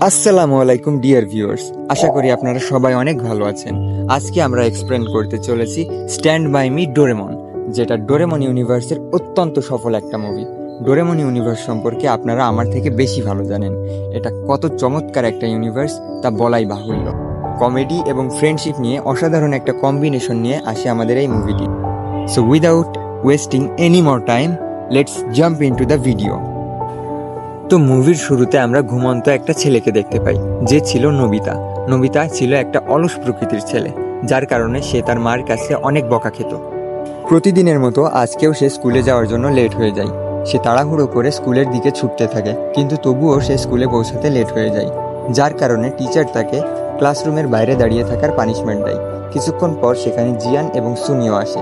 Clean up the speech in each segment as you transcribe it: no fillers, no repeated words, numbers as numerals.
আসসালামু আলাইকুম dear viewers, আশা করি আপনারা সবাই অনেক ভালো আছেন। আজকে আমরা এক্সপ্লেন করতে চলেছি স্ট্যান্ড বাই মি ডোরেমন, যেটা ডোরেমন ইউনিভার্সের অত্যন্ত সফল একটা মুভি। ডোরেমন ইউনিভার্স সম্পর্কে আপনারা আমার থেকে বেশি ভালো জানেন। এটা কত চমৎকার একটা ইউনিভার্স তা বলাই বাহুল্য। কমেডি এবং ফ্রেন্ডশিপ নিয়ে অসাধারণ একটা কম্বিনেশন নিয়ে আসে আমাদের এই মুভিটি। So without wasting any more time, let's jump into the video. তো মুভির শুরুতে আমরা ঘুমন্ত একটা ছেলেকে দেখতে পাই, যে ছিল নোবিতা। নোবিতা ছিল একটা অলস প্রকৃতির ছেলে, যার কারণে সে তার মার কাছে অনেক বকা খেত। প্রতিদিনের মতো আজকেও সে স্কুলে যাওয়ার জন্য লেট হয়ে যায়। সে তাড়াহুড়ো করে স্কুলের দিকে ছুটতে থাকে, কিন্তু তবুও সে স্কুলে পৌঁছাতে লেট হয়ে যায়, যার কারণে টিচার তাকে ক্লাসরুমের বাইরে দাঁড়িয়ে থাকার পানিশমেন্ট দেয়। কিছুক্ষণ পর সেখানে জিয়ান এবং সুনিও আসে।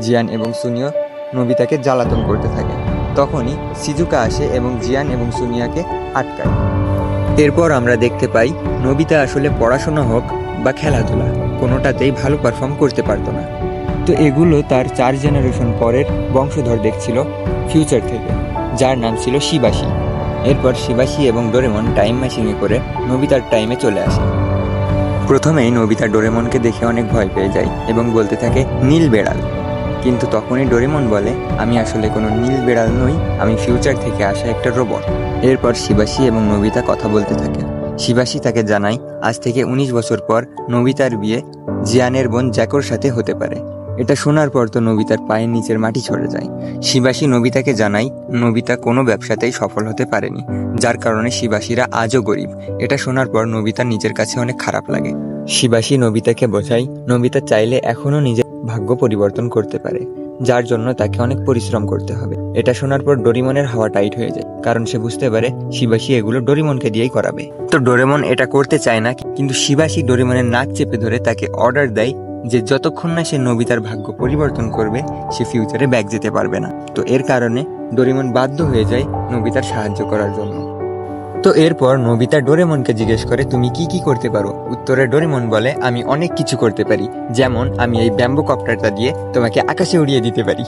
জিয়ান এবং সুনিও নোবিতাকে জ্বালাতন করতে থাকে। তখনই সিজুকা আসে এবং জিয়ান এবং সুনিয়াকে আটকায়। এরপর আমরা দেখতে পাই নোবিতা আসলে পড়াশোনা হোক বা খেলাধুলা কোনোটাতেই ভালো পারফর্ম করতে পারতো না। তো এগুলো তার 4 জেনারেশন পরের বংশধর দেখছিল ফিউচার থেকে, যার নাম ছিল শিবাশি। এরপর শিবাশি এবং ডোরেমন টাইম মেশিনে করে নোবিতার টাইমে চলে আসে। প্রথমেই নোবিতা ডোরেমনকে দেখে অনেক ভয় পেয়ে যায় এবং বলতে থাকে নীল বেড়াল। কিন্তু তখনই ডোরেমন বলে, আমি আসলে কোনো নীল বেড়াল নই, আমি ফিউচার থেকে আসা একটা রোবট। এরপর শিবাশি এবং নোবিতা কথা বলতে থাকে। শিবাশি তাকে জানায় আজ থেকে 19 বছর পর নোবিতার বিয়ে জিয়ানের বোন জ্যাকোর সাথে হতে পারে। এটা শোনার পর তো নোবিতার পায়ের নিচের মাটি ছড়ে যায়। শিবাশি নোবিতাকে জানায় নোবিতা কোনো ব্যবসাতেই সফল হতে পারেনি, যার কারণে শিবাশিরা আজও গরিব। এটা শোনার পর নোবিতার নিজের কাছে অনেক খারাপ লাগে। শিবাশি নোবিতাকে বোঝায় নোবিতা চাইলে এখনও নিজের ভাগ্য পরিবর্তন করতে পারে, যার জন্য তাকে অনেক পরিশ্রম করতে হবে। এটা শোনার পর ডোরেমনের হাওয়া টাইট হয়ে যায়, কারণ সে বুঝতে পারে শিবাশি এগুলো ডোরেমনকে দিয়েই করাবে। তো ডোরেমন এটা করতে চায় না, কিন্তু শিবাশি ডোরেমনের নাক চেপে ধরে তাকে অর্ডার দেয় যে যতক্ষণ না সে নোবিতার ভাগ্য পরিবর্তন করবে সে ফিউচারে ব্যাক যেতে পারবে না। তো এর কারণে ডোরেমন বাধ্য হয়ে যায় নোবিতার সাহায্য করার জন্য। তো এরপর নোবিতা ডোরেমনকে জিজ্ঞেস করে তুমি কি কি করতে পারো। উত্তরে ডোরেমন বলে আমি অনেক কিছু করতে পারি, যেমন আমি এই ব্যাম্বু কপ্টারটা দিয়ে তোমাকে আকাশে উড়িয়ে দিতে পারি।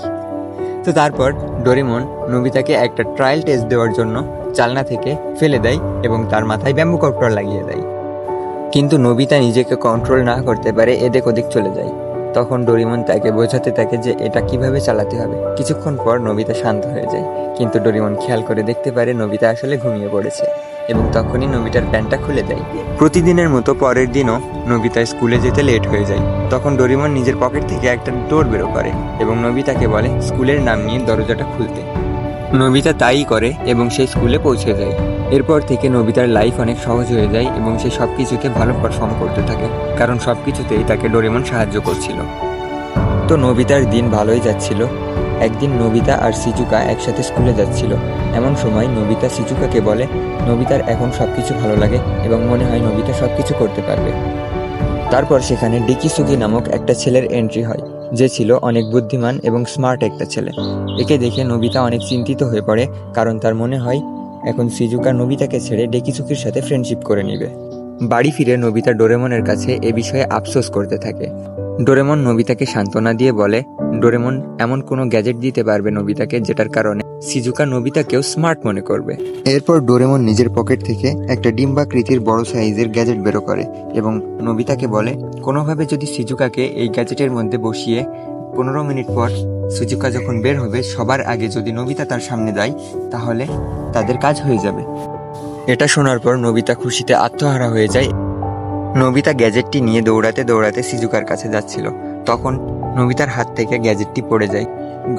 তো তারপর ডোরেমন নোবিতাকে একটা ট্রায়াল টেস্ট দেওয়ার জন্য জানলা থেকে ফেলে দেয় এবং তার মাথায় ব্যাম্বু কপ্টার লাগিয়ে দেয়। কিন্তু নোবিতা নিজেকে কন্ট্রোল না করতে পারে, এদিক ওদিক চলে যায়। তখন ডোরেমন তাকে বোঝাতে থাকে যে এটা কিভাবে চালাতে হবে। কিছুক্ষণ পর নোবিতা শান্ত হয়ে যায়, কিন্তু ডোরেমন খেয়াল করে দেখতে পারে নোবিতা আসলে ঘুমিয়ে পড়েছে এবং তখনই নোবিতার প্যান্টটা খুলে দেয়। প্রতিদিনের মতো পরের দিনও নোবিতা স্কুলে যেতে লেট হয়ে যায়। তখন ডোরেমন নিজের পকেট থেকে একটা ডোর বেরো করে এবং নোবিতাকে বলে স্কুলের নাম নিয়ে দরজাটা খুলতে। নোবিতা তাই করে এবং সে স্কুলে পৌঁছে যায়। এরপর থেকে নোবিতার লাইফ অনেক সহজ হয়ে যায় এবং সে সবকিছুতে ভালো পারফর্ম করতে থাকে, কারণ সবকিছুতেই তাকে ডোরেমন সাহায্য করছিল। তো নোবিতার দিন ভালোই যাচ্ছিল। একদিন নোবিতা আর সিজুকা একসাথে স্কুলে যাচ্ছিল। এমন সময় নোবিতা সিজুকাকে বলে নোবিতার এখন সবকিছু ভালো লাগে এবং মনে হয় নোবিতা সবকিছু করতে পারবে। তারপর সেখানে ডিকিসুগি নামক একটা ছেলের এন্ট্রি হয়, যে ছিল অনেক বুদ্ধিমান এবং স্মার্ট একটা ছেলে। একে দেখে নোবিতা অনেক চিন্তিত হয়ে পড়ে, কারণ তার মনে হয় এখন সিজুকা নোবিতাকে ছেড়ে ডেকিসুকির সাথে ফ্রেন্ডশিপ করে নেবে। বাড়ি ফিরে নোবিতা ডোরেমনের কাছে এ বিষয়ে আফসোস করতে থাকে। ডোরেমন নোবিতাকে সান্ত্বনা দিয়ে বলে ডোরেমন এমন কোনো গ্যাজেট দিতে পারবে নোবিতাকে যেটার কারণে সিজুকা নোবিতাকেও স্মার্ট মনে করবে। এরপর ডোরেমন নিজের পকেট থেকে একটা ডিম্বাকৃতির বড় সাইজের গ্যাজেট বের করে এবং নোবিতাকে বলে কোনোভাবে যদি সিজুকাকে এই গ্যাজেটের মধ্যে বসিয়ে 15 মিনিট পর সিজুকা যখন বের হবে সবার আগে যদি নোবিতা তার সামনে যায় তাহলে তাদের কাজ হয়ে যাবে। এটা শোনার পর নোবিতা খুশিতে আত্মহারা হয়ে যায়। নোবিতা গ্যাজেটটি নিয়ে দৌড়াতে দৌড়াতে সিজুকার কাছে যাচ্ছিল। তখন নোবিতার হাত থেকে গ্যাজেটটি পড়ে যায়।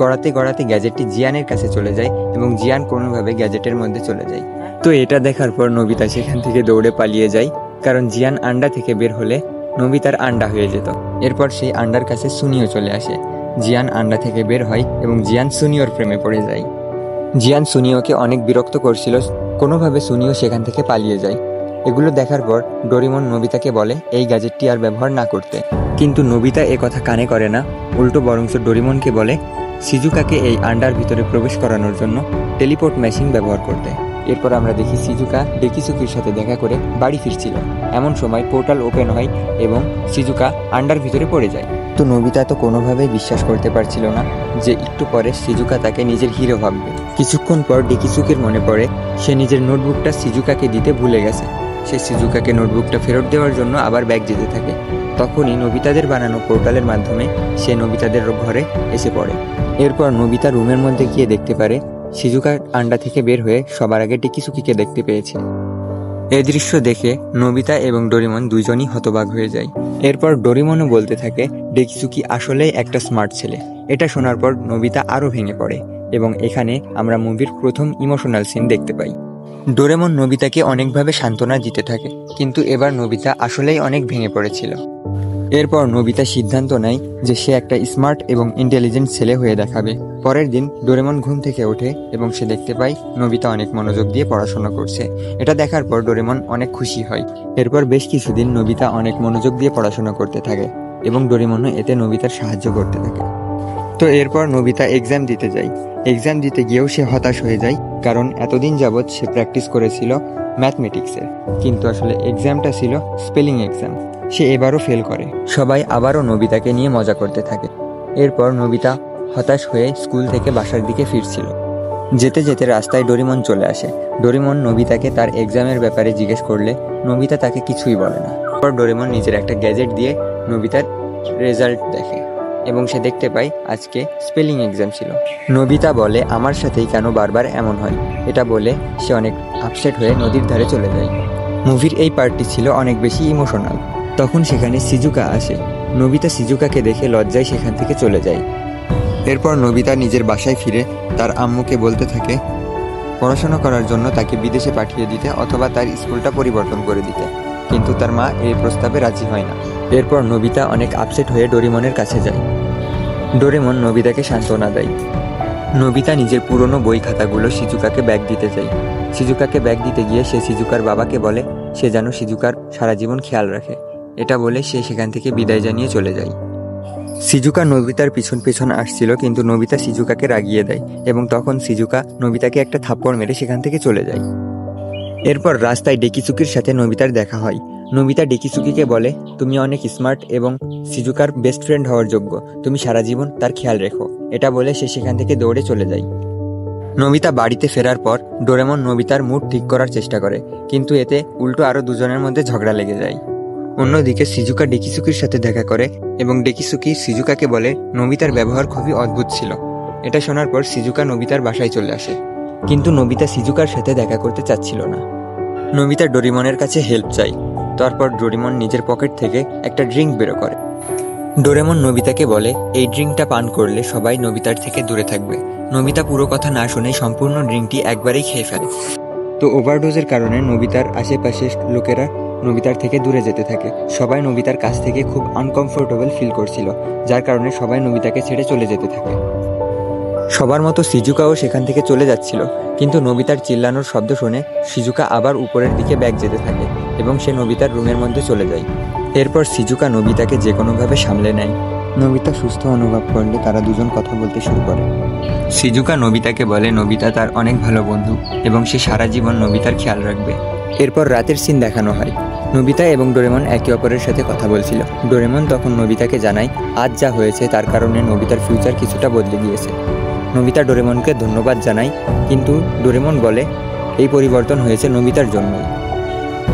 গড়াতে গড়াতে গ্যাজেটটি জিয়ানের কাছে চলে যায় এবং জিয়ান কোনোভাবে গ্যাজেটের মধ্যে চলে যায়। তো এটা দেখার পর নোবিতা সেখান থেকে দৌড়ে পালিয়ে যায়, কারণ জিয়ান আন্ডা থেকে বের হলে নোবিতার আন্ডা হয়ে যেত। এরপর সেই আন্ডার কাছে সুনিও চলে আসে। জিয়ান আন্ডা থেকে বের হয় এবং জিয়ান সুনিওর প্রেমে পড়ে যায়। জিয়ান সুনিওকে অনেক বিরক্ত করছিল, কোনোভাবে সুনিও সেখান থেকে পালিয়ে যায়। এগুলো দেখার পর ডোরেমন নোবিতাকে বলে এই গ্যাজেটটি আর ব্যবহার না করতে, কিন্তু নোবিতা এ কথা কানে করে না। উল্টো বরঞ্চ ডোরেমনকে বলে সিজুকাকে এই আন্ডার ভিতরে প্রবেশ করানোর জন্য টেলিপোর্ট মেশিন ব্যবহার করতে। এরপর আমরা দেখি সিজুকা ডেকিসুকির সাথে দেখা করে বাড়ি ফিরছিল। এমন সময় পোর্টাল ওপেন হয় এবং সিজুকা আন্ডার ভিতরে পড়ে যায়। তো নোবিতা তো কোনোভাবেই বিশ্বাস করতে পারছিল না যে একটু পরে সিজুকা তাকে নিজের হিরো ভাববে। কিছুক্ষণ পর ডেকিসুকির মনে পড়ে সে নিজের নোটবুকটা সিজুকাকে দিতে ভুলে গেছে। সে শিজুকাকে নোটবুকটা ফেরত দেওয়ার জন্য আবার ব্যাগ যেতে থাকে। তখনই নোবিতাদের বানানো পোর্টালের মাধ্যমে সে নোবিতাদের ঘরে এসে পড়ে। এরপর নোবিতা রুমের মধ্যে গিয়ে দেখতে পারে শিজুকা আন্ডা থেকে বের হয়ে সবার আগে ডেকিসুকিকে দেখতে পেয়েছে। এই দৃশ্য দেখে নোবিতা এবং ডোরেমন দুজনই হতবাক হয়ে যায়। এরপর ডোরেমনও বলতে থাকে ডেকিসুকি আসলেই একটা স্মার্ট ছেলে। এটা শোনার পর নোবিতা আরও ভেঙে পড়ে এবং এখানে আমরা মুভির প্রথম ইমোশনাল সিন দেখতে পাই। ডোরেমন নোবিতাকে অনেকভাবে সান্ত্বনা দিতে থাকে, কিন্তু এবার নোবিতা আসলেই অনেক ভেঙে পড়েছিল। এরপর নোবিতা সিদ্ধান্ত নেয় যে সে একটা স্মার্ট এবং ইন্টেলিজেন্ট ছেলে হয়ে দেখাবে। পরের দিন ডোরেমন ঘুম থেকে ওঠে এবং সে দেখতে পায় নোবিতা অনেক মনোযোগ দিয়ে পড়াশোনা করছে। এটা দেখার পর ডোরেমন অনেক খুশি হয়। এরপর বেশ কিছুদিন নোবিতা অনেক মনোযোগ দিয়ে পড়াশোনা করতে থাকে এবং ডোরেমনও এতে নোবিতার সাহায্য করতে থাকে। তো এরপর নোবিতা এক্সাম দিতে যায়। এক্সাম দিতে গিয়েও সে হতাশ হয়ে যায়, কারণ এতদিন যাবৎ সে প্র্যাকটিস করেছিল ম্যাথমেটিক্সের, কিন্তু আসলে এক্সামটা ছিল স্পেলিং এক্সাম। সে এবারও ফেল করে। সবাই আবারও নোবিতাকে নিয়ে মজা করতে থাকে। এরপর নোবিতা হতাশ হয়ে স্কুল থেকে বাসার দিকে ফিরছিল। যেতে যেতে রাস্তায় ডোরেমন চলে আসে। ডোরেমন নোবিতাকে তার এক্সামের ব্যাপারে জিজ্ঞেস করলে নোবিতা তাকে কিছুই বলে না। তারপর ডোরেমন নিজের একটা গ্যাজেট দিয়ে নোবিতার রেজাল্ট দেখে এবং সে দেখতে পায় আজকে স্পেলিং এক্সাম ছিল। নোবিতা বলে আমার সাথেই কেন বারবার এমন হয়। এটা বলে সে অনেক আপসেট হয়ে নদীর ধারে চলে যায়। মুভির এই পার্টটি ছিল অনেক বেশি ইমোশনাল। তখন সেখানে শিজুকা আসে। নোবিতা শিজুকাকে দেখে লজ্জায় সেখান থেকে চলে যায়। এরপর নোবিতা নিজের বাসায় ফিরে তার আম্মুকে বলতে থাকে পড়াশোনা করার জন্য তাকে বিদেশে পাঠিয়ে দিতে অথবা তার স্কুলটা পরিবর্তন করে দিতে, কিন্তু তার মা এই প্রস্তাবে রাজি হয় না। এরপর নোবিতা অনেক আপসেট হয়ে ডোরেমনের কাছে যায়। ডোরেমন নোবিতাকে সান্ত্বনা দেয়। নোবিতা নিজের পুরনো বই খাতাগুলো শিজুকাকে ব্যাগ দিতে যায়। শিজুকাকে ব্যাগ দিতে গিয়ে সে শিজুকার বাবাকে বলে সে যেন শিজুকার সারা জীবন খেয়াল রাখে। এটা বলে সে সেখান থেকে বিদায় জানিয়ে চলে যায়। শিজুকা নোবিতার পিছন পিছন আসছিল, কিন্তু নোবিতা শিজুকাকে রাগিয়ে দেয় এবং তখন শিজুকা নোবিতাকে একটা থাপ্পড় মেরে সেখান থেকে চলে যায়। এরপর রাস্তায় ডেকিসুকির সাথে নোবিতার দেখা হয়। নোবিতা ডেকিসুকিকে বলে তুমি অনেক স্মার্ট এবং শিজুকার বেস্ট ফ্রেন্ড হওয়ার যোগ্য, তুমি সারা জীবন তার খেয়াল রেখো। এটা বলে সে সেখান থেকে দৌড়ে চলে যায়। নোবিতা বাড়িতে ফেরার পর ডোরেমন নোবিতার মুড ঠিক করার চেষ্টা করে, কিন্তু এতে উল্টো আরও দুজনের মধ্যে ঝগড়া লেগে যায়। অন্যদিকে শিজুকা ডেকিসুকির সাথে দেখা করে এবং ডেকিসুকি শিজুকাকে বলে নোবিতার ব্যবহার খুবই অদ্ভুত ছিল। এটা শোনার পর শিজুকা নোবিতার বাসায় চলে আসে, কিন্তু নোবিতা শিজুকার সাথে দেখা করতে চাচ্ছিল না। নোবিতা ডোরেমনের কাছে হেল্প চায়। তারপর ডোরেমন নিজের পকেট থেকে একটা ড্রিঙ্ক বের করে। ডোরেমন নোবিতাকে বলে এই ড্রিঙ্কটা পান করলে সবাই নোবিতার থেকে দূরে থাকবে। নোবিতা পুরো কথা না শুনে সম্পূর্ণ ড্রিঙ্কটি একবারেই খেয়ে ফেলে। তো ওভারডোজের কারণে নোবিতার আশেপাশের লোকেরা নোবিতার থেকে দূরে যেতে থাকে। সবাই নোবিতার কাছ থেকে খুব আনকমফোর্টেবল ফিল করছিল, যার কারণে সবাই নোবিতাকে ছেড়ে চলে যেতে থাকে। সবার মতো শিজুকাও সেখান থেকে চলে যাচ্ছিল, কিন্তু নোবিতার চিল্লানোর শব্দ শুনে শিজুকা আবার উপরের দিকে ব্যাগ যেতে থাকে এবং সে নোবিতার রুমের মধ্যে চলে যায়। এরপর শিজুকা নোবিতাকে যে কোনোভাবে সামলে নেয়। নোবিতা সুস্থ অনুভব করলে তারা দুজন কথা বলতে শুরু করে। শিজুকা নোবিতাকে বলে নোবিতা তার অনেক ভালো বন্ধু এবং সে সারা জীবন নোবিতার খেয়াল রাখবে। এরপর রাতের সিন দেখানো হয়। নোবিতা এবং ডোরেমন একে অপরের সাথে কথা বলছিল। ডোরেমন তখন নোবিতাকে জানায় আজ যা হয়েছে তার কারণে নোবিতার ফিউচার কিছুটা বদলে গিয়েছে। নোবিতা ডোরেমনকে ধন্যবাদ জানায়, কিন্তু ডোরেমন বলে এই পরিবর্তন হয়েছে নোবিতার জন্যই।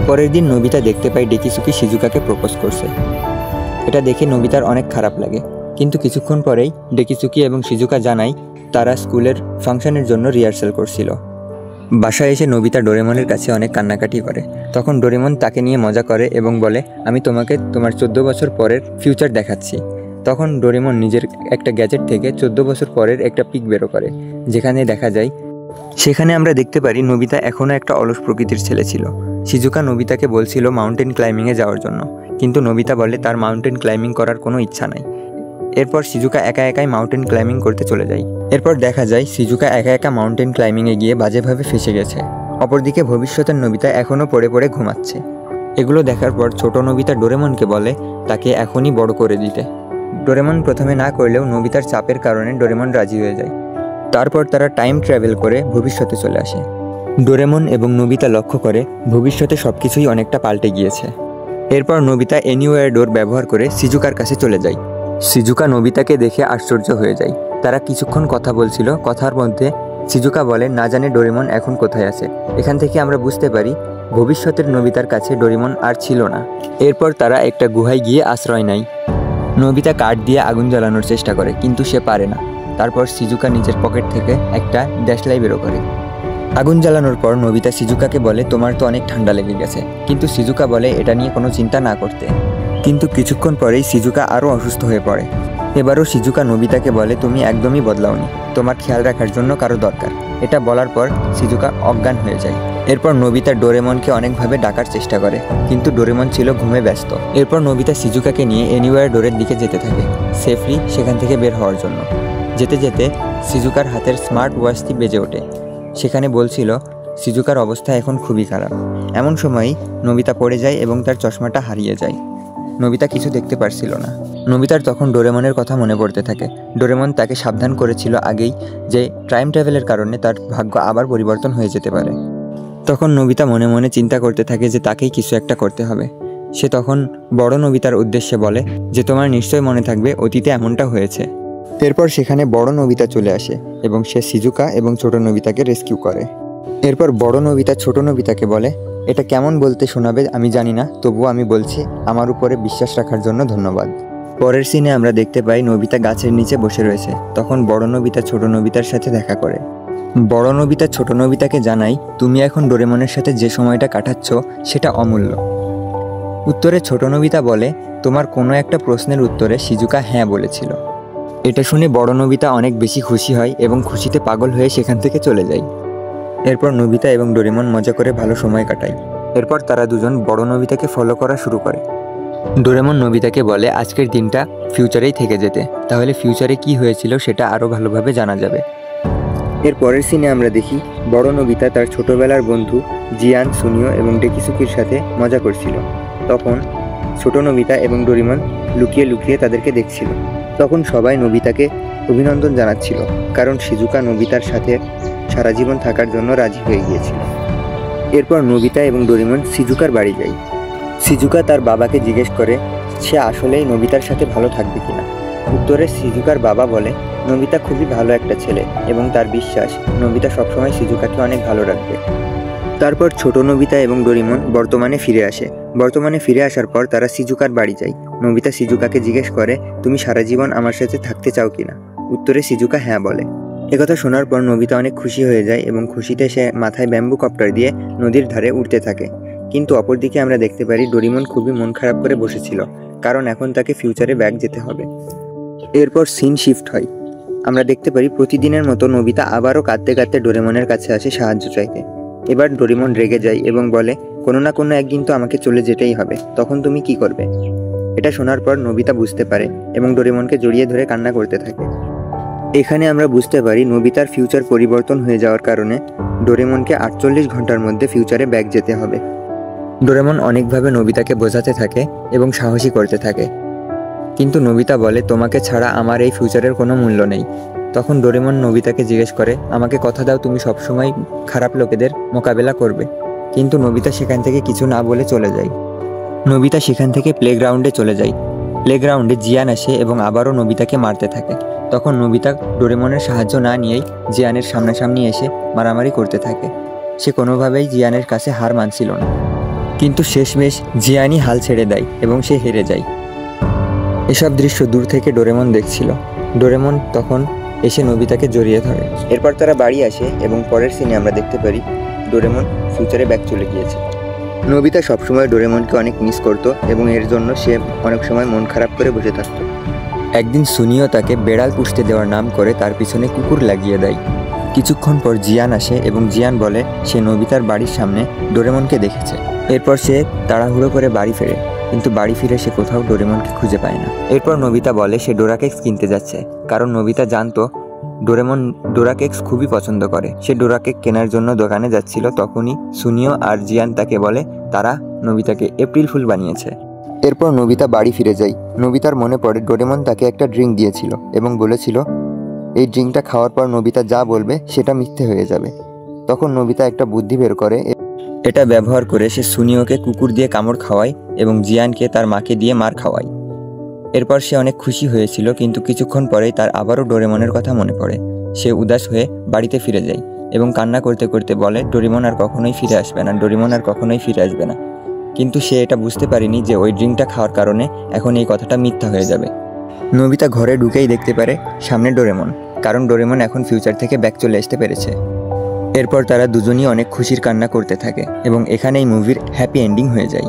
পরের দিন নোবিতা দেখতে পায় ডেকিসুকি শিজুকাকে প্রপোজ করছে। এটা দেখে নোবিতার অনেক খারাপ লাগে, কিন্তু কিছুক্ষণ পরেই ডেকিসুকি এবং শিজুকা জানায় তারা স্কুলের ফাংশনের জন্য রিহার্সাল করছিল। বাসায় এসে নোবিতা ডোরেমনের কাছে অনেক কান্নাকাটি করে। তখন ডোরেমন তাকে নিয়ে মজা করে এবং বলে আমি তোমাকে তোমার 14 বছর পরের ফিউচার দেখাচ্ছি। তখন ডোরেমন নিজের একটা গ্যাজেট থেকে 14 বছর পরের একটা পিক বের করে, যেখানে দেখা যায় সেখানে আমরা দেখতে পারি নোবিতা এখনও একটা অলস প্রকৃতির ছেলে ছিল। শিজুকা নোবিতাকে বলছিল মাউন্টেন ক্লাইম্বিংয়ে যাওয়ার জন্য, কিন্তু নোবিতা বলে তার মাউন্টেন ক্লাইম্বিং করার কোনো ইচ্ছা নাই। এরপর শিজুকা একা একাই মাউন্টেন ক্লাইম্বিং করতে চলে যায়। এরপর দেখা যায় শিজুকা একা একা মাউন্টেন ক্লাইম্বিংয়ে গিয়ে বাজেভাবে ফেসে গেছে। অপরদিকে ভবিষ্যতের নোবিতা এখনও পড়ে পড়ে ঘুমাচ্ছে। এগুলো দেখার পর ছোট নোবিতা ডোরেমনকে বলে তাকে এখনই বড় করে দিতে। ডোরেমন প্রথমে না করলেও নোবিতার চাপের কারণে ডোরেমন রাজি হয়ে যায়। তারপর তারা টাইম ট্রাভেল করে ভবিষ্যতে চলে আসে। ডোরেমন এবং নোবিতা লক্ষ্য করে ভবিষ্যতে সবকিছুই অনেকটা পাল্টে গিয়েছে। এরপর নোবিতা এনিওয়্যার ডোর ব্যবহার করে শিজুকার কাছে চলে যায়। শিজুকা নোবিতাকে দেখে আশ্চর্য হয়ে যায়। তারা কিছুক্ষণ কথা বলছিল। কথার মধ্যে শিজুকা বলে না জানে ডোরেমন এখন কোথায় আছে। এখান থেকে আমরা বুঝতে পারি ভবিষ্যতের নোবিতার কাছে ডোরেমন আর ছিল না। এরপর তারা একটা গুহায় গিয়ে আশ্রয় নেয়। নোবিতা কাঠ দিয়ে আগুন জ্বালানোর চেষ্টা করে, কিন্তু সে পারে না। তারপর শিজুকা নিজের পকেট থেকে একটা দেশলাই বের করে। আগুন জ্বালানোর পর নোবিতা শিজুকাকে বলে, তোমার তো অনেক ঠান্ডা লেগে গেছে। কিন্তু শিজুকা বলে এটা নিয়ে কোনো চিন্তা না করতে। কিন্তু কিছুক্ষণ পরেই শিজুকা আরও অসুস্থ হয়ে পড়ে। এবারও শিজুকা নোবিতাকে বলে, তুমি একদমই বদলাওনি, তোমার খেয়াল রাখার জন্য কারো দরকার। এটা বলার পর শিজুকা অজ্ঞান হয়ে যায়। এরপর নোবিতা ডোরেমনকে অনেকভাবে ডাকার চেষ্টা করে, কিন্তু ডোরেমন ছিল ঘুমে ব্যস্ত। এরপর নোবিতা শিজুকাকে নিয়ে এনিওয়ার ডোরের দিকে যেতে থাকে, সেফলি সেখান থেকে বের হওয়ার জন্য। যেতে যেতে শিজুকার হাতের স্মার্ট ওয়াচটি বেজে ওঠে। সেখানে বলছিল শিজুকার অবস্থা এখন খুবই খারাপ। এমন সময়ই নোবিতা পড়ে যায় এবং তার চশমাটা হারিয়ে যায়। নোবিতা কিছু দেখতে পারছিল না। নোবিতার তখন ডোরেমনের কথা মনে পড়তে থাকে। ডোরেমন তাকে সাবধান করেছিল আগেই যে টাইম ট্রাভেলের কারণে তার ভাগ্য আবার পরিবর্তন হয়ে যেতে পারে। তখন নোবিতা মনে মনে চিন্তা করতে থাকে যে তাকেই কিছু একটা করতে হবে। সে তখন বড় নোবিতার উদ্দেশ্যে বলে যে তোমার নিশ্চয় মনে থাকবে অতীতে এমনটা হয়েছে। এরপর সেখানে বড় নোবিতা চলে আসে এবং সে শিজুকা এবং ছোট নোবিতাকে রেস্কিউ করে। এরপর বড় নোবিতা ছোট নোবিতাকে বলে, এটা কেমন বলতে শোনাবে আমি জানি না, তবুও আমি বলছি, আমার উপরে বিশ্বাস রাখার জন্য ধন্যবাদ। পরের সিনে আমরা দেখতে পাই নোবিতা গাছের নিচে বসে রয়েছে। তখন বড় নোবিতা ছোট নোবিতার সাথে দেখা করে। বড় নোবিতা ছোট নোবিতাকে জানাই, তুমি এখন ডোরেমনের সাথে যে সময়টা কাটাচ্ছ সেটা অমূল্য। উত্তরে ছোট নোবিতা বলে, তোমার কোনো একটা প্রশ্নের উত্তরে শিজুকা হ্যাঁ বলেছিল। এটা শুনে বড় নোবিতা অনেক বেশি খুশি হয় এবং খুশিতে পাগল হয়ে সেখান থেকে চলে যায়। এরপর নোবিতা এবং ডোরেমন মজা করে ভালো সময় কাটায়। এরপর তারা দুজন বড় নোবিতাকে ফলো করা শুরু করে। ডোরেমন নোবিতাকে বলে আজকের দিনটা ফিউচারেই থেকে যেতে, তাহলে ফিউচারে কি হয়েছিল সেটা আরও ভালোভাবে জানা যাবে। এর পরের সিনে আমরা দেখি বড় নোবিতা তার ছোটবেলার বন্ধু জিয়ান, সুনিও এবং ডেকিসুকির সাথে মজা করছিল। তখন ছোট নোবিতা এবং ডোরেমন লুকিয়ে লুকিয়ে তাদেরকে দেখছিল। তখন সবাই নোবিতাকে অভিনন্দন জানাচ্ছিল, কারণ শিজুকা নোবিতার সাথে সারা জীবন থাকার জন্য রাজি হয়ে গিয়েছিল। এরপর নোবিতা এবং ডোরেমন শিজুকার বাড়ি যায়। শিজুকা তার বাবাকে জিজ্ঞেস করে সে আসলেই নোবিতার সাথে ভালো থাকবে কিনা। উত্তরে শিজুকার বাবা বলে, নোবিতা খুবই ভালো একটা ছেলে এবং তার বিশ্বাস নোবিতা সবসময় শিজুকাকে অনেক ভালো রাখবে। তারপর ছোট নোবিতা এবং ডোরেমন বর্তমানে ফিরে আসে। বর্তমানে ফিরে আসার পর তারা শিজুকার বাড়ি যায়। নোবিতা শিজুকাকে জিজ্ঞেস করে, তুমি সারা জীবন আমার সাথে থাকতে চাও কিনা। উত্তরে শিজুকা হ্যাঁ বলে। একথা শোনার পর নোবিতা অনেক খুশি হয়ে যায় এবং খুশিতে সে মাথায় ব্যাম্বু কপ্টার দিয়ে নদীর ধারে উঠতে থাকে। কিন্তু অপরদিকে আমরা দেখতে পারি ডোরেমন খুবই মন খারাপ করে বসেছিল, কারণ এখন তাকে ফিউচারে ব্যাক যেতে হবে। এরপর সিন শিফট হয়। আমরা দেখতে পারি প্রতিদিনের মতো নোবিতা আবারও কাঁদতে কাঁদতে ডোরেমনের কাছে আসে সাহায্য চাইতে। এবার ডোরেমন রেগে যায় এবং বলে, কোনো না কোনো একদিন তো আমাকে চলে যেতেই হবে, তখন তুমি কি করবে। এটা শোনার পর নোবিতা বুঝতে পারে এবং ডোরেমনকে জড়িয়ে ধরে কান্না করতে থাকে। এখানে আমরা বুঝতে পারি নোবিতার ফিউচার পরিবর্তন হয়ে যাওয়ার কারণে ডোরেমনকে 48 ঘন্টার মধ্যে ফিউচারে ব্যাক যেতে হবে। ডোরেমন অনেকভাবে নোবিতাকে বোঝাতে থাকে এবং সাহসী করতে থাকে, কিন্তু নোবিতা বলে, তোমাকে ছাড়া আমার এই ফিউচারের কোনো মূল্য নেই। তখন ডোরেমন নোবিতাকে জিজ্ঞেস করে, আমাকে কথা দাও তুমি সবসময় খারাপ লোকেদের মোকাবেলা করবে। কিন্তু নোবিতা সেখান থেকে কিছু না বলে চলে যায়। নোবিতা সেখান থেকে প্লেগ্রাউন্ডে চলে যায়। প্লেগ্রাউন্ডে জিয়ান আসে এবং আবারও নোবিতাকে মারতে থাকে। তখন নোবিতা ডোরেমনের সাহায্য না নিয়েই জিয়ানের সামনাসামনি এসে মারামারি করতে থাকে। সে কোনোভাবেই জিয়ানের কাছে হার মানছিল না, কিন্তু শেষমেশ জিয়ানই হাল ছেড়ে দেয় এবং সে হেরে যায়। এসব দৃশ্য দূর থেকে ডোরেমন দেখছিল। ডোরেমন তখন এসে নোবিতাকে জড়িয়ে ধরে। এরপর তারা বাড়ি আসে এবং পরের সিনে আমরা দেখতে পারি ডোরেমন ফিউচারে ব্যাক চলে গিয়েছে। নোবিতা সবসময় ডোরেমনকে অনেক মিস করত এবং এর জন্য সে অনেক সময় মন খারাপ করে বসে থাকত। একদিন সুনিও তাকে বেড়াল পুষতে দেওয়ার নাম করে তার পিছনে কুকুর লাগিয়ে দেয়। কিছুক্ষণ পর জিয়ান আসে এবং জিয়ান বলে সে নোবিতার বাড়ির সামনে ডোরেমনকে দেখেছে। এরপর সে তাড়াহুড়ো করে বাড়ি ফেরে, কিন্তু বাড়ি ফিরে সে কোথাও ডোরেমনকে খুঁজে পায় না। এরপর নোবিতা বলে সে ডোরাকেক্স কিনতে যাচ্ছে, কারণ নোবিতা জানতো ডোরেমন ডোরাকেক্স খুবই পছন্দ করে। সে ডোরাকেক কেনার জন্য দোকানে যাচ্ছিল, তখনই সুনিও আর জিয়ান তাকে বলে তারা নোবিতাকে এপ্রিল ফুল বানিয়েছে। এরপর নোবিতা বাড়ি ফিরে যায়। নোবিতার মনে পড়ে ডোরেমন তাকে একটা ড্রিঙ্ক দিয়েছিল এবং বলেছিল এই ড্রিঙ্কটা খাওয়ার পর নোবিতা যা বলবে সেটা মিথ্যে হয়ে যাবে। তখন নোবিতা একটা বুদ্ধি বের করে, এটা ব্যবহার করে সে সুনিওকে কুকুর দিয়ে কামড় খাওয়ায় এবং জিয়ানকে তার মাকে দিয়ে মার খাওয়ায়। এরপর সে অনেক খুশি হয়েছিল, কিন্তু কিছুক্ষণ পরেই তার আবারও ডোরেমনের কথা মনে পড়ে। সে উদাস হয়ে বাড়িতে ফিরে যায় এবং কান্না করতে করতে বলে ডোরেমন আর কখনোই ফিরে আসবে না, ডোরেমন আর কখনোই ফিরে আসবে না। কিন্তু সে এটা বুঝতে পারেনি যে ওই ড্রিঙ্কটা খাওয়ার কারণে এখন এই কথাটা মিথ্যা হয়ে যাবে। নোবিতা ঘরে ঢুকেই দেখতে পারে সামনে ডোরেমন, কারণ ডোরেমন এখন ফিউচার থেকে ব্যাক চলে আসতে পেরেছে। এরপর তারা দুজনই অনেক খুশির কান্না করতে থাকে এবং এখানেই মুভির হ্যাপি এন্ডিং হয়ে যায়।